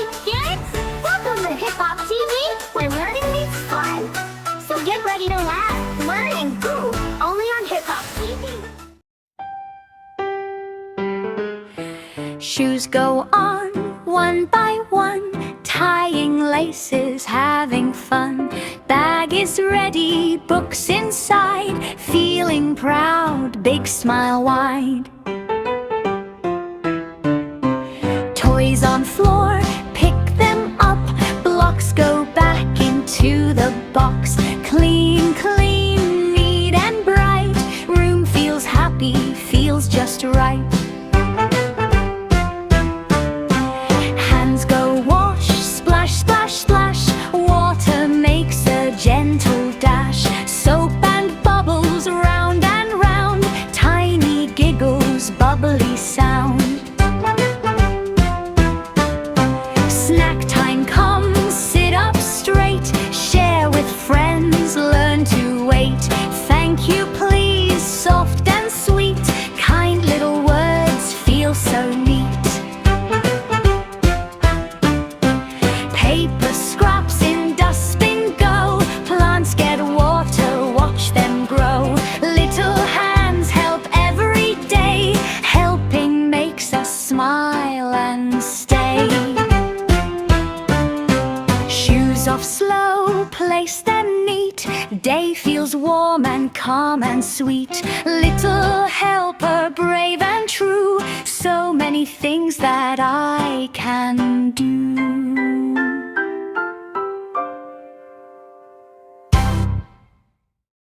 Hey kids! Welcome to Hip Hop TV, where learning meets fun. So get ready to laugh, learn, and groove, only on Hip Hop TV. Shoes go on, one by one, tying laces, having fun. Bag is ready, books inside, feeling proud, big smile wide. Toys on floor, pick them up, blocks go back into the box. Clean, clean, neat and bright, room feels happy, feels just right. Hands go wash, splash, splash, splash, water makes a gentle dash. Soap and bubbles round and round, tiny giggles, bubbly sound. Snack time comes, sit up straight, share with friends, learn to wait. Thank you, please, soft and sweet, kind little words feel so neat. Paper scraps in dustbin go, plants get water, watch them grow. Little hands help every day, helping makes us smile and stay. Shoes off slow, place them neat, day feels warm and calm and sweet. Little helper, brave and true, so many things that I can do.